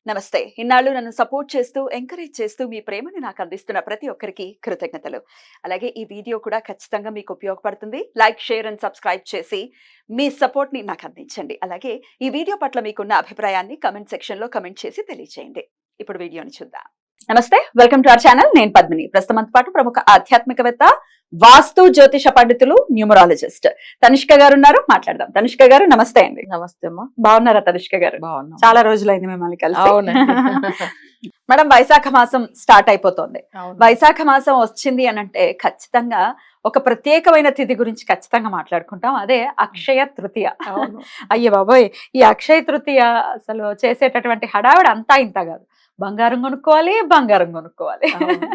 నమస్తే. ఇన్నాళ్ళు నన్ను సపోర్ట్ చేస్తూ, ఎంకరేజ్ చేస్తూ మీ ప్రేమని నాకు అందిస్తున్న ప్రతి ఒక్కరికి కృతజ్ఞతలు. అలాగే ఈ వీడియో కూడా ఖచ్చితంగా మీకు ఉపయోగపడుతుంది. లైక్, షేర్ అండ్ సబ్స్క్రైబ్ చేసి మీ సపోర్ట్‌ని నాకు అందించండి. అలాగే ఈ వీడియో పట్ల మీకున్న అభిప్రాయాన్ని కామెంట్ సెక్షన్‌లో కామెంట్ చేసి తెలియజేయండి. ఇప్పుడు వీడియోని చూద్దాం. నమస్తే, వెల్కమ్ టు అవర్ ఛానల్. నేను పద్మిని. ప్రస్తుతం మనతో పాటు ప్రముఖ ఆధ్యాత్మికవేత్త, వాస్తు జ్యోతిష పండితులు, న్యూమరాలజిస్ట్ తనిష్క గారు ఉన్నారు. మాట్లాడదాం. తనిష్క గారు నమస్తే అండి. నమస్తే అమ్మా. బాగున్నారా తనిష్క గారు? బాగున్నాం. చాలా రోజులైంది మిమ్మల్ని కలిసి. అవునండి. మేడం, వైశాఖ మాసం స్టార్ట్ అయిపోతుంది. అవును. వైశాఖ మాసం వచ్చింది అని అంటే ఖచ్చితంగా ఒక ప్రత్యేకమైన తిథి గురించి ఖచ్చితంగా మాట్లాడుకుంటాం. అదే అక్షయ తృతీయ. అవును. అయ్య బాబోయ్, ఈ అక్షయ తృతీయ అసలు చేసేటటువంటి హడావిడి అంతా ఇంత కాదు. బంగారం కొనుక్కోవాలి, బంగారం కొనుక్కోవాలి. అవును.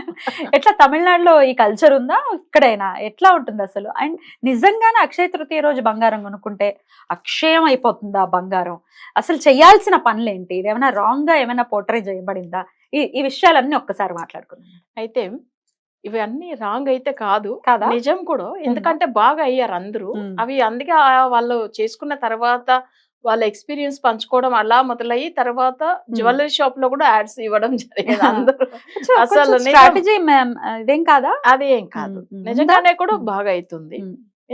ఎట్లా తమిళనాడులో ఈ కల్చర్ ఉందా? ఇక్కడైనా ఎట్లా ఉంటుంది అసలు? అండ్ నిజంగానే అక్షయ తృతీయ రోజు బంగారం కొనుక్కుంటే అక్షయం అయిపోతుందా బంగారం? అసలు చేయాల్సిన పనులేంటి? ఇది ఏమైనా రాంగ్ గా ఏమైనా పోర్ట్రే చేయబడిందా? ఈ విషయాలన్నీ ఒక్కసారి మాట్లాడుకుందాం. అయితే ఇవన్నీ రాంగ్ అయితే కాదు, కాదా? నిజం కూడా. ఎందుకంటే బాగా అయ్యారు అందరూ. అవి అందుకే వాళ్ళు చేసుకున్న తర్వాత వాళ్ళ ఎక్స్పీరియన్స్ పంచుకోవడం అలా మొదలయ్యి తర్వాత జ్యువెలరీ షాప్ లో కూడా యాడ్స్ ఇవ్వడం జరిగింది అందరూ. అసలు స్ట్రాటజీ ఇదేం కాదా? అది ఏం కాదు, నిజంగానే కూడా బాగా అవుతుంది.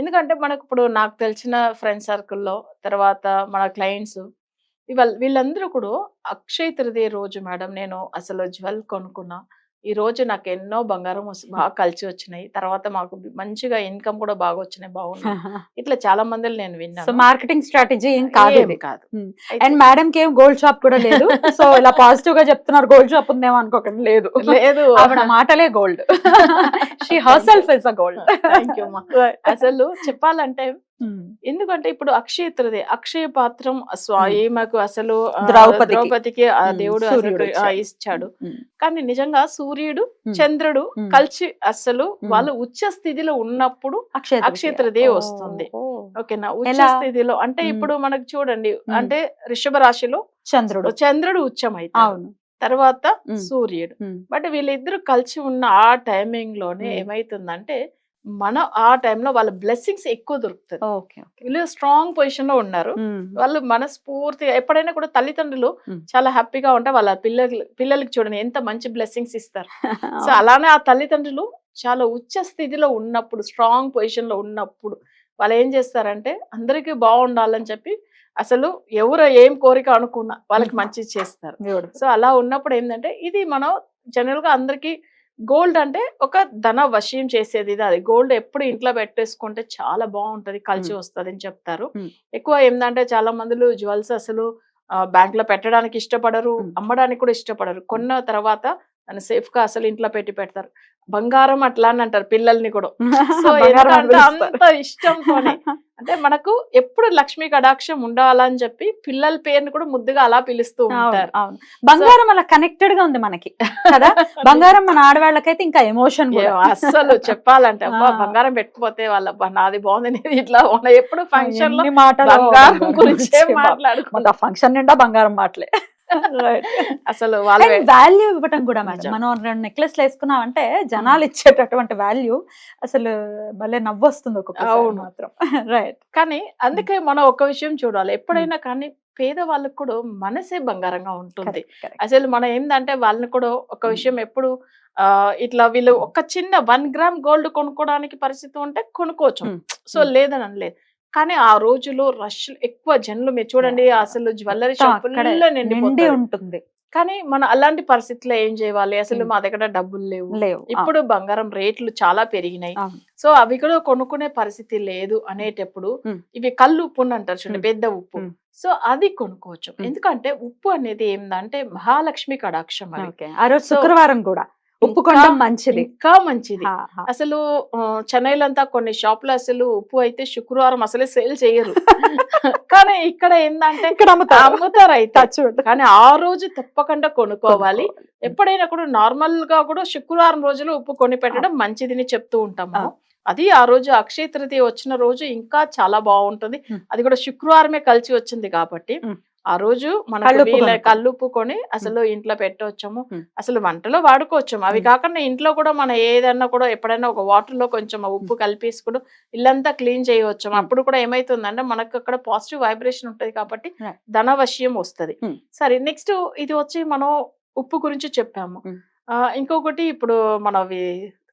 ఎందుకంటే మనకు ఇప్పుడు నాకు తెలిసిన ఫ్రెండ్ సర్కిల్లో తర్వాత మన క్లయింట్స్ వీళ్ళందరూ కూడా అక్షయ తృతీయ రోజు మేడం నేను అసలు జ్యువెల్ కొనుక్కున్నా, ఈ రోజు నాకు ఎన్నో బంగారం బాగా కలిసి వచ్చినాయి, తర్వాత మాకు మంచిగా ఇన్కమ్ కూడా బాగా వచ్చినాయి, బాగున్నాయి, ఇట్లా చాలా మందిని నేను విన్నాను. మార్కెటింగ్ స్ట్రాటజీ ఏం కాదు ఇది. కాదు. అండ్ మేడం కి ఏం గోల్డ్ షాప్ కూడా లేదు. సో ఇలా పాజిటివ్ గా చెప్తున్నారు, గోల్డ్ షాప్ ఉందేమో అనుకోకండి. లేదు లేదు, ఆవిడ మాటలే gold. She herself is a gold. Thank you అమ్మా. అసలు చెప్పాలంటే ఎందుకంటే ఇప్పుడు అక్షయ తృతీయ, అక్షయ పాత్రం ఈమెకు అసలు ద్రౌపదికి ఆ దేవుడు ఇచ్చాడు. కానీ నిజంగా సూర్యుడు చంద్రుడు కలిసి అసలు వాళ్ళు ఉచ్చ స్థితిలో ఉన్నప్పుడు అక్షయ తృతీయ వస్తుంది. ఓకేనా? ఉచ్చ స్థితిలో అంటే ఇప్పుడు మనకు చూడండి, అంటే వృషభ రాశిలో చంద్రుడు ఉచ్చం అవుతాడు, తర్వాత సూర్యుడు. బట్ వీళ్ళిద్దరు కలిసి ఉన్న ఆ టైమింగ్ లోనే ఏమైతుందంటే మన ఆ టైంలో వాళ్ళ బ్లెస్సింగ్స్ ఎక్కువ దొరుకుతుంది. వీళ్ళు స్ట్రాంగ్ పొజిషన్ లో ఉన్నారు. వాళ్ళు మనస్ఫూర్తిగా ఎప్పుడైనా కూడా తల్లిదండ్రులు చాలా హ్యాపీగా ఉంటే వాళ్ళ పిల్లలకి చూడండి ఎంత మంచి బ్లెస్సింగ్స్ ఇస్తారు. సో అలానే ఆ తల్లిదండ్రులు చాలా ఉచ్చ స్థితిలో ఉన్నప్పుడు, స్ట్రాంగ్ పొజిషన్ లో ఉన్నప్పుడు వాళ్ళు ఏం చేస్తారంటే అందరికీ బాగుండాలని చెప్పి అసలు ఎవరు ఏం కోరిక అనుకున్నా వాళ్ళకి మంచి చేస్తారు. సో అలా ఉన్నప్పుడు ఏంటంటే ఇది మనం జనరల్ గా అందరికి గోల్డ్ అంటే ఒక ధన వశయం చేసేది. అది గోల్డ్ ఎప్పుడు ఇంట్లో పెట్టేసుకుంటే చాలా బాగుంటది, కలిసి వస్తుంది అని చెప్తారు. ఎక్కువ ఏంటంటే చాలా మందిలు జ్యువెల్స్ అసలు బ్యాంక్ లో పెట్టడానికి ఇష్టపడరు, అమ్మడానికి కూడా ఇష్టపడరు. కొన్న తర్వాత దాన్ని సేఫ్ గా అసలు ఇంట్లో పెడతారు. బంగారం అట్లా అని అంటారు పిల్లల్ని కూడా. సో ఎందుకంటే అంత ఇష్టంతోనే అంటే మనకు ఎప్పుడు లక్ష్మీ కటాక్షం ఉండాలని చెప్పి పిల్లల పేరుని కూడా ముద్దుగా అలా పిలుస్తూ ఉంటారు. బంగారం అలా కనెక్టెడ్ గా ఉంది మనకి కదా. బంగారం మన ఆడవాళ్ళకైతే ఇంకా ఎమోషన్ అస్సలు చెప్పాలంటే అబ్బా బంగారం పెట్టకపోతే వాళ్ళ నాది బాగుంది ఇట్లా ఎప్పుడు ఫంక్షన్ లో బంగారం గురించే మాట్లాడుకుంటా. ఫంక్షన్ నిండా బంగారం మాటలే. అసలు వాల్యూ ఇవ్వటం కూడా మేడం, మనం 2 నెక్లెస్లు వేసుకున్నామంటే జనాలు ఇచ్చేటటువంటి వాల్యూ అసలు భలే నవ్వొస్తుంది ఒక్కొక్కసారి మాత్రం. రైట్. కానీ అందుకే మనం ఒక విషయం చూడాలి, ఎప్పుడైనా కానీ పేదవాళ్ళకు కూడా మనసే బంగారంగా ఉంటుంది. అసలు మనం ఏంటంటే వాళ్ళని కూడా ఒక విషయం ఎప్పుడు ఇట్లా వీళ్ళు ఒక చిన్న 1 గ్రామ్ గోల్డ్ కొనుక్కోవడానికి పరిస్థితి ఉంటే కొనుక్కోవచ్చు. సో లేదని అనలేదు, కానీ ఆ రోజులో రష్ ఎక్కువ జనులు మీరు చూడండి అసలు జ్యువెలరీ షాప్ నిండి ఉంటుంది. కానీ మన అలాంటి పరిస్థితుల్లో ఏం చేయాలి, అసలు మా దగ్గర డబ్బులు లేవు, ఇప్పుడు బంగారం రేట్లు చాలా పెరిగినాయి, సో అవి కూడా కొనుక్కునే పరిస్థితి లేదు అనేటప్పుడు ఇవి కళ్ళు ఉప్పు అంటారు చూడండి, పెద్ద ఉప్పు. సో అది కొనుక్కోవచ్చు. ఎందుకంటే ఉప్పు అనేది ఏంటంటే మహాలక్ష్మి కటాక్షం. ఆ రోజు శుక్రవారం కూడా ఉప్పు కొనడం మంచిది, ఇంకా మంచిది. అసలు చెన్నైలంతా కొన్ని షాపులు అసలు ఉప్పు అయితే శుక్రవారం అసలే సేల్ చేయరు. కానీ ఇక్కడ ఏంటంటే అమ్ముతారు అయితే. కానీ ఆ రోజు తప్పకుండా కొనుక్కోవాలి. ఎప్పుడైనా కూడా నార్మల్ గా కూడా శుక్రవారం రోజులు ఉప్పు కొని పెట్టడం మంచిదని చెప్తూ ఉంటాము. అది ఆ రోజు అక్షయ తృతీయ వచ్చిన రోజు ఇంకా చాలా బాగుంటుంది. అది కూడా శుక్రవారమే కలిసి వచ్చింది కాబట్టి ఆ రోజు మనకు కల్లుప్పు కొనుక్కొని. కల్లుప్పు కొని అసలు ఇంట్లో పెట్టవచ్చము. ఉమ్. అసలు వంటలో వాడుకోవచ్చము. అవి ఉమ్. కాకుండా ఇంట్లో కూడా మనం ఏదన్నా కూడా ఎప్పుడైనా ఒక వాటర్ లో కొంచెం ఆ ఉప్పు కలిపేసుకుని ఇల్లంతా క్లీన్ చేయవచ్చము. అప్పుడు కూడా ఏమైతుందంటే మనకు అక్కడ పాజిటివ్ వైబ్రేషన్ ఉంటది కాబట్టి Right. ధనవశ్యం వస్తది. ఉమ్. సరే, నెక్స్ట్ ఇది వచ్చి మనం ఉప్పు గురించి చెప్పాము. ఉమ్. ఇంకొకటి ఇప్పుడు మనవి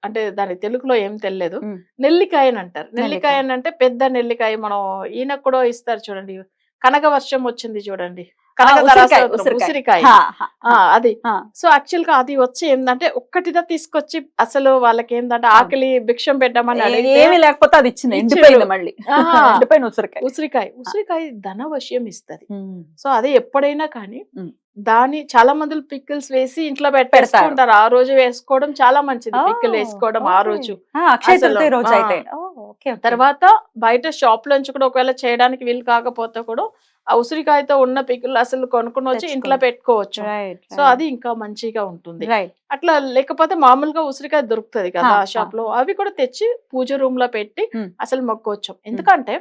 అంటే దాని తెలుగులో ఏం తెలియదు. ఉమ్. నెల్లికాయ అని అంటారు. నెల్లికాయ. నెల్లికాయ అంటే పెద్ద నెల్లికాయ. మనం ఈయనకు కూడా ఇస్తారు చూడండి. కనక వర్షం వచ్చింది చూడండి. కనకధార ఉసిరికాయ, స్తోత్రం, ఉసిరికాయ. ఉసిరికాయ. హా, హా, అది. హా. సో యాక్చువల్ గా అది వచ్చి ఏంటంటే ఒక్కటిదా తీసుకొచ్చి అసలు వాళ్ళకి ఏంటంటే ఆకలి భిక్షం పెట్టమని అడిగితే ఏమి లేకపోతే అది ఇచ్చింది ఇచ్చాడు. ఎండిపోయింది మళ్ళీ. ఆహా. ఎండిపోయిన ఉసిరికాయ. ఉసిరికాయ ధనవశ్యం ఇస్తది. ఉమ్. సో అదే ఎప్పుడైనా కానీ ఉమ్. దాని చాలా మంది పికిల్స్ వేసి ఇంట్లో పెట్టేసుకుంటారు. ఆ రోజు వేసుకోవడం చాలా మంచిది. పికిల్ వేసుకోవడం ఆ రోజు. అక్షయ అసలు, తృతీయ రోజు అయితే. తర్వాత బయట షాప్ లోంచి కూడా ఒకవేళ చేయడానికి వీలు కాకపోతే కూడా ఆ ఉసిరికాయతో ఉన్న పికిల్ అసలు కొనుక్కొని వచ్చి ఇంట్లో పెట్టుకోవచ్చు. సో అది ఇంకా మంచిగా ఉంటుంది. అట్లా లేకపోతే మామూలుగా ఉసిరికాయ దొరుకుతది కదా ఆ షాప్ లో, అవి కూడా తెచ్చి పూజ రూమ్ లో పెట్టి అసలు మొక్కోవచ్చు. ఎందుకంటే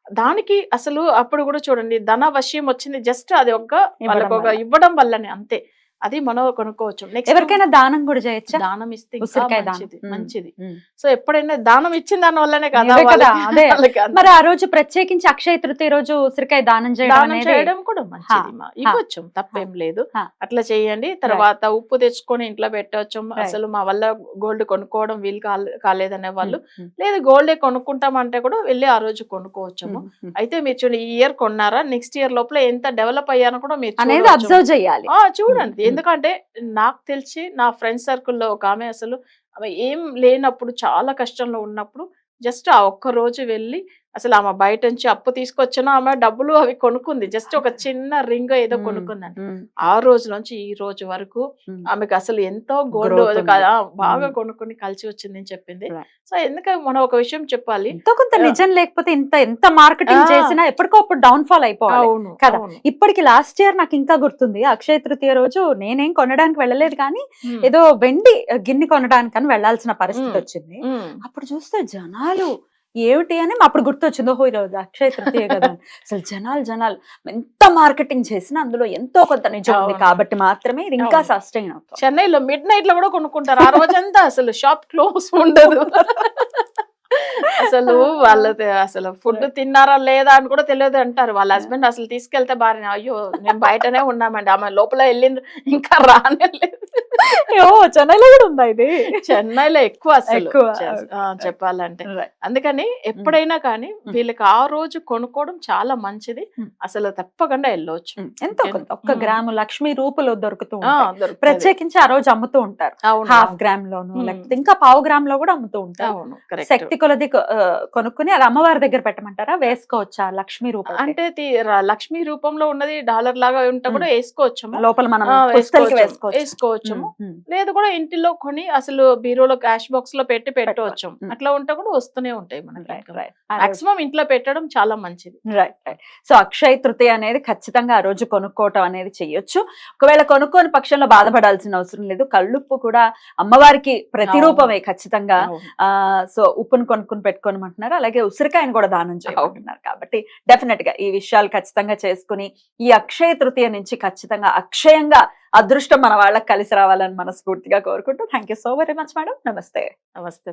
దానికి అసలు అప్పుడు కూడా చూడండి ధనవశ్యం వచ్చింది జస్ట్ అది వాళ్ళకి ఇవ్వడం వల్లనే, అంతే. అది మనం కొనుక్కోవచ్చు. నెక్స్ట్ ఎవరికైనా దానం కూడా చేయొచ్చా? దానం ఇస్తే ఇంకా ఉసిరికాయ దానం. మంచిది, మంచిది. సో ఎప్పుడైనా దానం ఇచ్చిన దాని వల్లనే కదా ఇవే కదా, అదే. వాళ్ళకి మరి ఆ రోజు ప్రత్యేకించి అక్షయ తృతీయ రోజు ఉసిరికాయ దానం చేయడం కూడా మంచిది. ఇవ్వచ్చు, తప్పేం లేదు. అట్లా చేయండి. తర్వాత ఉప్పు తెచ్చుకొని ఇంట్లో పెట్టవచ్చు. అసలు మా వల్ల గోల్డ్ కొనుక్కోవడం వీలు కాలేదనే వాళ్ళు, లేదు గోల్డే కొనుక్కుంటామంటే కూడా వెళ్ళి ఆ రోజు కొనుక్కోవచ్చము. అయితే మీరు చూడండి, ఈ ఇయర్ కొన్నారా, నెక్స్ట్ ఇయర్ లోపల ఎంత డెవలప్ అయ్యానో కూడా మీరు అబ్జర్వ్ చేయాలి. చూడండి. ఎందుకంటే నాకు తెలిసి నా ఫ్రెండ్ సర్కిల్లో ఒక ఆమె అసలు ఆమె ఏం లేనప్పుడు, చాలా కష్టంలో ఉన్నప్పుడు జస్ట్ ఆ ఒక్క రోజు వెళ్ళి అసలు ఆమె బయట నుంచి అప్పు తీసుకొచ్చినా ఆమె డబ్బులు అవి కొనుక్కుంది. జస్ట్ ఒక చిన్న రింగ్ ఏదో కొనుక్కుందండి. ఆ రోజు నుంచి ఈ రోజు వరకు ఆమెకు అసలు ఎంతో గోల్డ్ బాగా కొనుక్కొని కలిసి వచ్చింది అని చెప్పింది. సో ఎందుకంటే మనం ఒక విషయం చెప్పాలి, ఎంతో కొంత నిజం లేకపోతే ఎంత మార్కెటింగ్ చేసినా ఎప్పటికప్పుడు డౌన్ ఫాల్ అయిపోవాలి కదా. ఇప్పటికి లాస్ట్ ఇయర్ నాకు ఇంకా గుర్తుంది, అక్షయ తృతీయ రోజు నేనేం కొనడానికి వెళ్ళలేదు కానీ ఏదో వెండి గిన్నె కొనడానికి వెళ్ళాల్సిన పరిస్థితి వచ్చింది. అప్పుడు చూస్తే జనాలు ఏమిటి అని అప్పుడు గుర్తొచ్చింది, ఓహో ఈరోజు అక్షయ తృతీయ కదా. అసలు జనాలు ఎంత మార్కెటింగ్ చేసినా అందులో ఎంతో కొంత నిజం ఉంది కాబట్టి మాత్రమే ఇది ఇంకా సస్టైన్ అవుతుంది. చెన్నైలో మిడ్ నైట్ లో కూడా కొనుక్కుంటారు. ఆ రోజంతా అసలు షాప్ క్లోజ్ ఉండదు. అసలు వాళ్ళు అసలు ఫుడ్ తిన్నారా లేదా అని కూడా తెలియదు అంటారు. వాళ్ళ హస్బెండ్ అసలు తీసుకెళ్తే భార్య, అయ్యో మేము బయటనే ఉన్నామండి, ఆమె లోపల వెళ్ళింది ఇంకా రానేలేదు. చెన్నైలో కూడా ఉందా ఇది? చెన్నైలో ఎక్కువ అసలు చెప్పాలంటే. అందుకని ఎప్పుడైనా కానీ వీళ్ళకి ఆ రోజు కొనుక్కోవడం చాలా మంచిది. అసలు తప్పకుండా వెళ్ళవచ్చు. ఎంతో కొంత 1 గ్రాము లక్ష్మీ రూపులో దొరుకుతూ ఉంటాయి. ప్రత్యేకించి ఆ రోజు అమ్ముతూ ఉంటారు. ½ గ్రామ్ లోను, లేకపోతే ఇంకా ½ గ్రామ్ లో కూడా అమ్ముతూ ఉంటారు. శక్తి కొలది కొనుక్కుని అది అమ్మవారి దగ్గర పెట్టమంటారా, వేసుకోవచ్చా లక్ష్మీ రూపం? అంటే లక్ష్మీ రూపంలో ఉన్నది డాలర్ లాగా ఉంటే కూడా వేసుకోవచ్చు, లోపల మనం వేసుకోవచ్చు. లేదు కూడా ఇంటిలో కొని అసలు బీరోలో క్యాష్ బాక్స్ లో పెట్టవచ్చు. అట్లా ఉంటే కూడా వస్తూనే ఉంటాయి మనకి. మాక్సిమం ఇంట్లో పెట్టడం చాలా మంచిది. సో అక్షయ తృతీయ అనేది ఖచ్చితంగా ఆ రోజు కొనుక్కోవటం అనేది చెయ్యొచ్చు. ఒకవేళ కొనుక్కోని పక్షంలో బాధపడాల్సిన అవసరం లేదు. కళ్ళుప్పు కూడా అమ్మవారికి ప్రతిరూపమే ఖచ్చితంగా. సో ఉప్పును కొనుక్కుని పెట్టుకోమంటున్నారు, అలాగే ఉసిరికాయను కూడా దానం చేయమంటున్నారు. కాబట్టి డెఫినెట్ గా ఈ విషయాలు ఖచ్చితంగా చేసుకుని ఈ అక్షయ తృతీయ నుంచి ఖచ్చితంగా అక్షయంగా అదృష్టం మన వాళ్ళకి కలిసి రావాలని మనస్ఫూర్తిగా కోరుకుంటూ thank you so very much madam. నమస్తే. నమస్తే.